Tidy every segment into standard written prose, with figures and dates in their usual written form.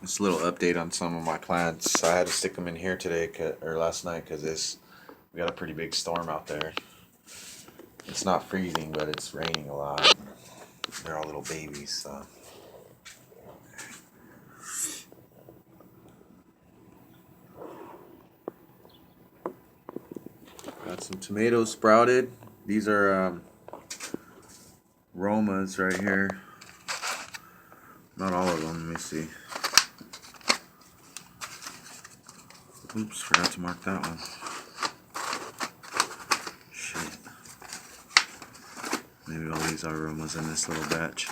Just a little update on some of my plants. I had to stick them in here today, or last night, because we got a pretty big storm out there. It's not freezing, but it's raining a lot. They're all little babies, so. Got some tomatoes sprouted. These are Romas right here. Not all of them. Let me see. Oops, forgot to mark that one. Shit. Maybe all these are Romas in this little batch.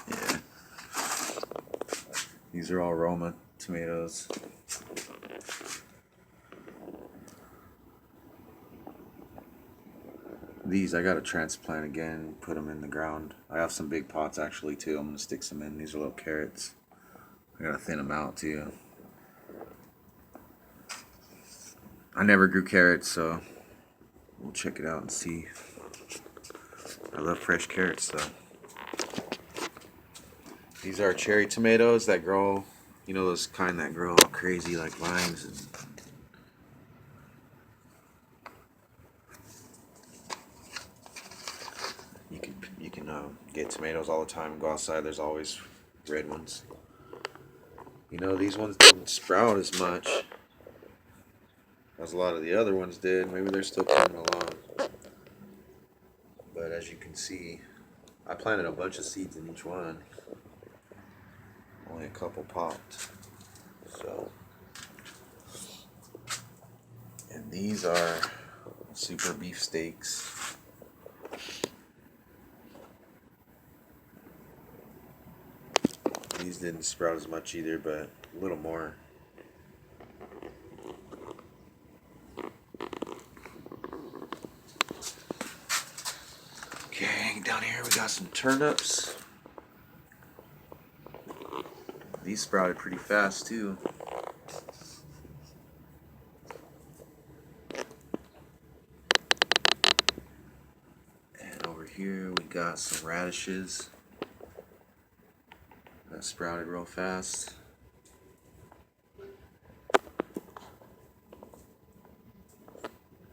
Yeah. These are all Roma tomatoes. These I gotta transplant again, put them in the ground. I have some big pots actually too. I'm gonna stick some in. These are little carrots. I gotta thin them out too. I never grew carrots, so we'll check it out and see. I love fresh carrots though. These are cherry tomatoes that grow, you know, those kind that grow all crazy like vines. And you can get tomatoes all the time. Go outside. There's always red ones. You know, these ones didn't sprout as much as a lot of the other ones did. Maybe they're still coming along. But as you can see, I planted a bunch of seeds in each one. Only a couple popped. So, and these are super beefsteaks. These didn't sprout as much either, but a little more. Okay, down here we got some turnips. These sprouted pretty fast too. And over here we got some radishes that sprouted real fast.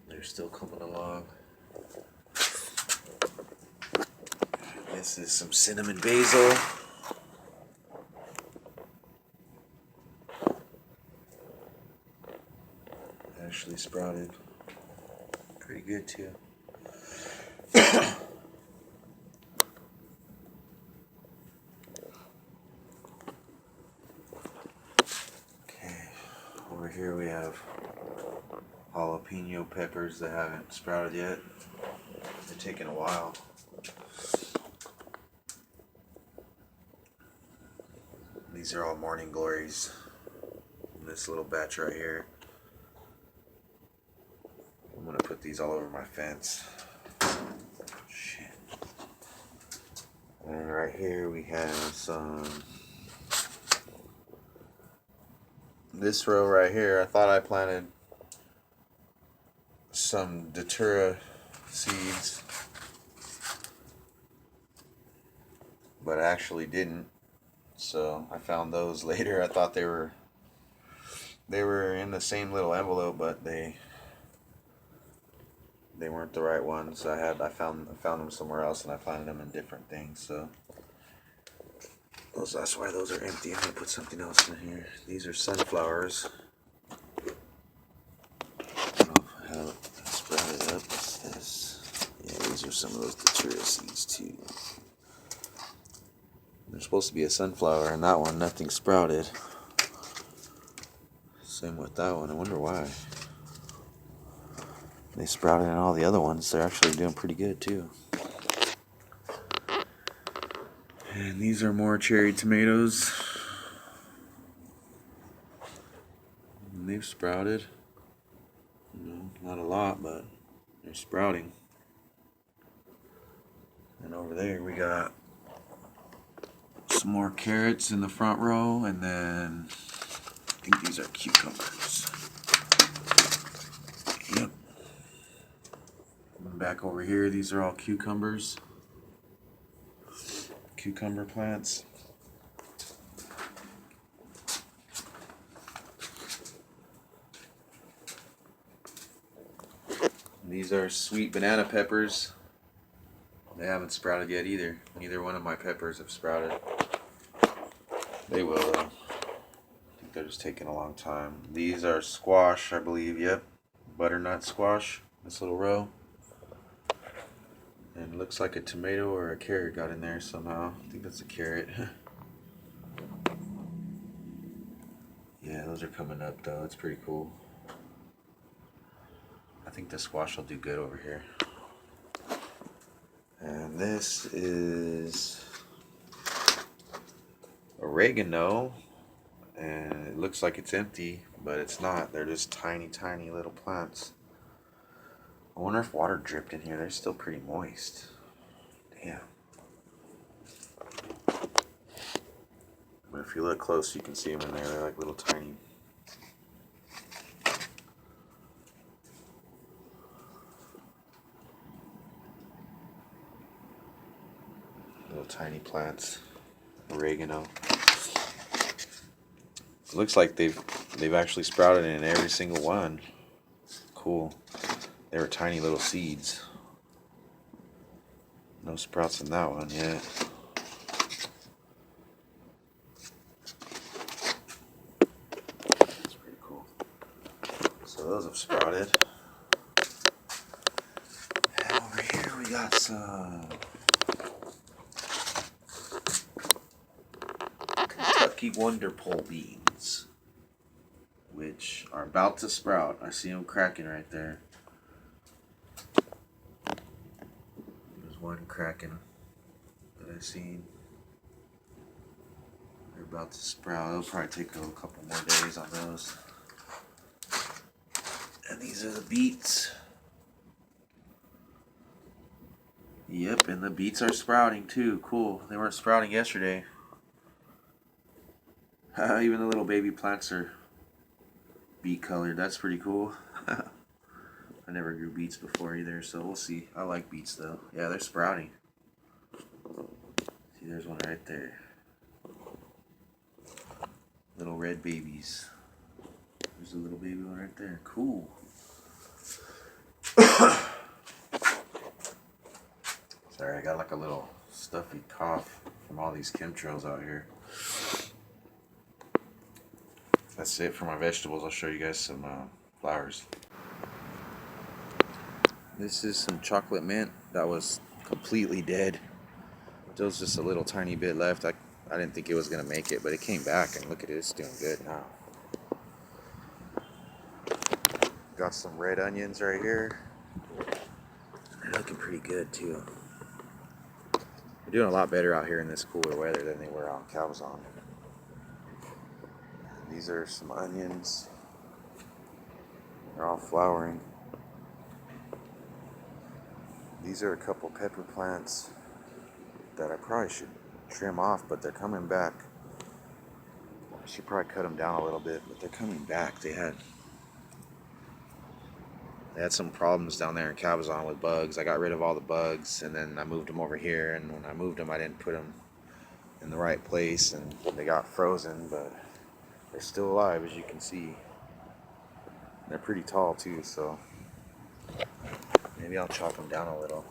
They're still coming along. This is some cinnamon basil. Actually sprouted pretty good too. Okay, over here we have jalapeno peppers that haven't sprouted yet. They're taking a while. These are all morning glories in this little batch right here. I'm gonna put these all over my fence. Shit. And right here we have some. This row right here, I thought I planted some datura seeds, but I actually didn't. So I found those later. I thought they were in the same little envelope, but they weren't the right ones. I found them somewhere else, and I planted them in different things. So that's why those are empty. I'm gonna put something else in here. These are sunflowers. I don't know if I have it sprouted up. What's this? Yeah, these are some of those datura seeds too. There's supposed to be a sunflower in that one. Nothing sprouted. Same with that one. I wonder why. They sprouted in all the other ones. They're actually doing pretty good too. And these are more cherry tomatoes. And they've sprouted. You know, not a lot, but they're sprouting. And over there we got some more carrots in the front row, and then I think these are cucumbers. Yep. And back over here, these are all cucumbers. Cucumber plants. These are sweet banana peppers. They haven't sprouted yet either. Neither one of my peppers have sprouted. They will though. I think they're just taking a long time. These are squash, I believe. Yep. Butternut squash. This little row. And it looks like a tomato or a carrot got in there somehow. I think that's a carrot. Yeah, those are coming up though. It's pretty cool. I think the squash will do good over here. And this is oregano. And it looks like it's empty, but it's not. They're just tiny, tiny little plants. I wonder if water dripped in here. They're still pretty moist. Damn. But if you look close, you can see them in there. They're like little tiny. Little tiny plants. Oregano. It looks like they've actually sprouted in every single one. Cool. They were tiny little seeds. No sprouts in that one yet. That's pretty cool. So those have sprouted. And over here we got some Kentucky Wonder Pole beans, which are about to sprout. I see them cracking right there. There's one cracking that I've seen. They're about to sprout. It'll probably take a couple more days on those. And these are the beets. Yep, and the beets are sprouting too. Cool. They weren't sprouting yesterday. Even the little baby plants are beet colored. That's pretty cool. I never grew beets before either, so we'll see. I like beets though. Yeah, they're sprouting. See, there's one right there. Little red babies. There's a little baby one right there. Cool. Sorry, I got like a little stuffy cough from all these chemtrails out here. That's it for my vegetables. I'll show you guys some flowers. This is some chocolate mint that was completely dead. There was just a little tiny bit left. I didn't think it was going to make it, but it came back, and look at it, it's doing good now. Got some red onions right here. They're looking pretty good too. They're doing a lot better out here in this cooler weather than they were on Cabazon. These are some onions. They're all flowering. These are a couple pepper plants that I probably should trim off, but they're coming back. I should probably cut them down a little bit, but they're coming back. They had some problems down there in Cabazon with bugs. I got rid of all the bugs, and then I moved them over here, and when I moved them, I didn't put them in the right place, and they got frozen, but they're still alive, as you can see. They're pretty tall too, so maybe I'll chop them down a little.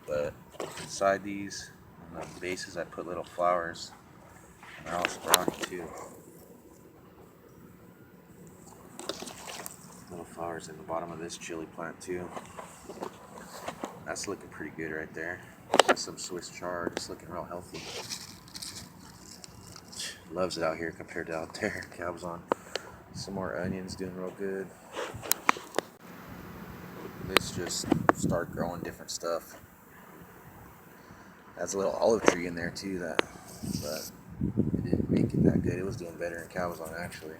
But inside these, on the bases, I put little flowers, and they're all sprouting too. Little flowers in the bottom of this chili plant too. That's looking pretty good right there. Got some Swiss chard. It's looking real healthy. Loves it out here compared to out there. Cabazon. Some more onions doing real good. Let's just start growing different stuff. That's a little olive tree in there too, but it didn't make it that good. It was doing better in Cabazon actually.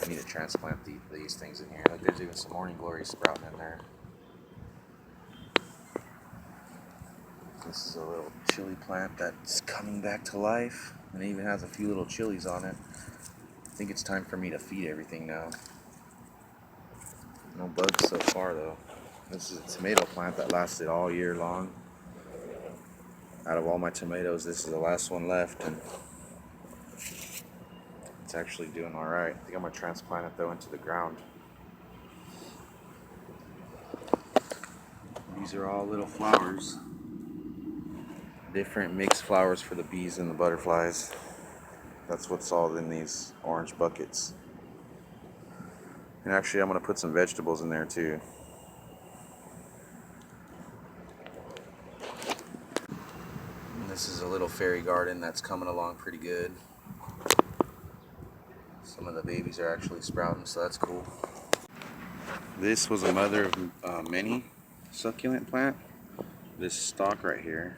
I need to transplant these things in here. Like there's even some morning glory sprouting in there. This is a little chili plant that's coming back to life, and it even has a few little chilies on it. I think it's time for me to feed everything now. No bugs so far though. This is a tomato plant that lasted all year long. Out of all my tomatoes, this is the last one left, and it's actually doing alright. I think I'm going to transplant it though into the ground. These are all little flowers. Different mixed flowers for the bees and the butterflies. That's what's all in these orange buckets. And actually, I'm going to put some vegetables in there too. And this is a little fairy garden that's coming along pretty good. Some of the babies are actually sprouting, so that's cool. This was a mother of many succulent plant. This stalk right here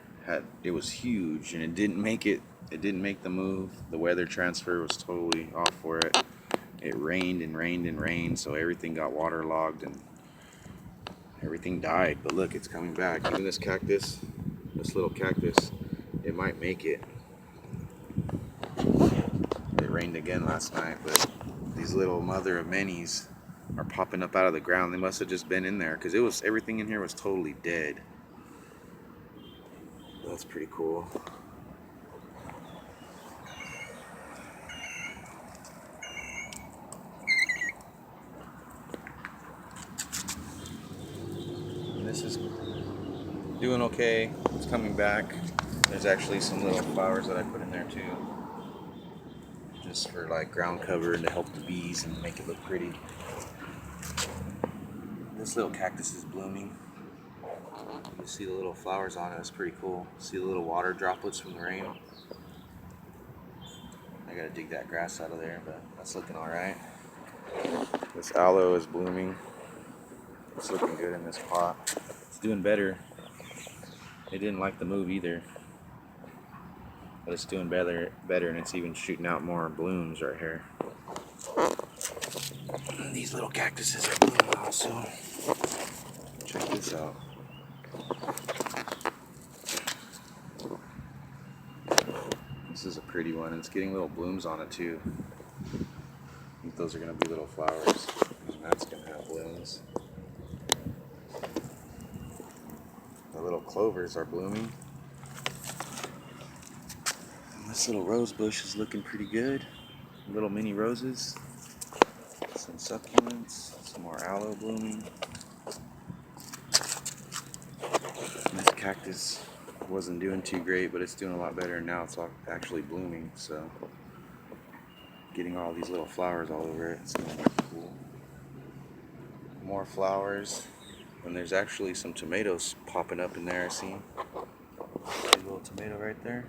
it was huge, and it didn't make the move. The weather transfer was totally off for it. It rained and rained and rained, so everything got waterlogged and everything died. But look, it's coming back. Even this cactus, this little cactus, it might make it. It rained again last night, but these little mother of manys are popping up out of the ground. They must have just been in there, because everything in here was totally dead. That's pretty cool. And this is doing okay. It's coming back. There's actually some little flowers that I put in there too, just for like ground cover and to help the bees and make it look pretty. This little cactus is blooming. You see the little flowers on it. It's pretty cool. See the little water droplets from the rain. I gotta dig that grass out of there, but that's looking alright. This aloe is blooming. It's looking good in this pot. It's doing better. It didn't like the move either, but it's doing better, and it's even shooting out more blooms right here. And these little cactuses are blooming also. Check this out. This is a pretty one. It's getting little blooms on it too. I think those are going to be little flowers. And that's going to have blooms. The little clovers are blooming. And this little rose bush is looking pretty good. Little mini roses. Some succulents. Some more aloe blooming. And this cactus wasn't doing too great, but it's doing a lot better, and now it's actually blooming, so getting all these little flowers all over it, it's gonna be cool. More flowers, and there's actually some tomatoes popping up in there. I see a little tomato right there.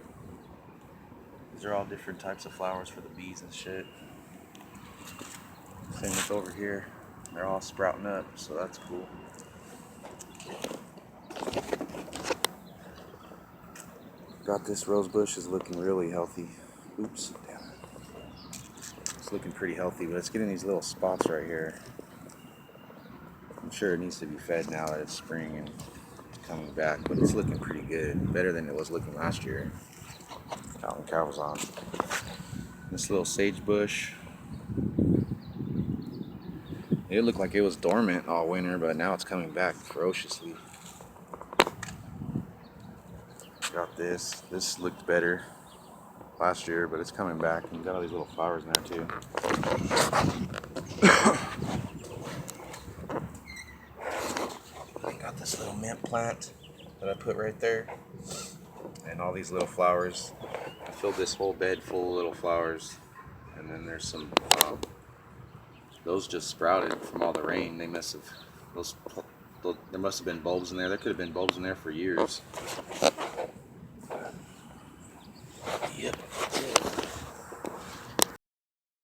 These are all different types of flowers for the bees and shit. Same with over here, they're all sprouting up, so that's cool. Got this rose bush is looking really healthy. Oops, damn it. It's looking pretty healthy, but it's getting these little spots right here. I'm sure it needs to be fed now that it's spring and coming back, but it's looking pretty good. Better than it was looking last year. Counting cows on. This little sage bush. It looked like it was dormant all winter, but now it's coming back ferociously. Got this. This looked better last year, but it's coming back. And got all these little flowers in there too. I got this little mint plant that I put right there, and all these little flowers. I filled this whole bed full of little flowers, and then there's some. Those just sprouted from all the rain. They must have there must have been bulbs in there. There could have been bulbs in there for years.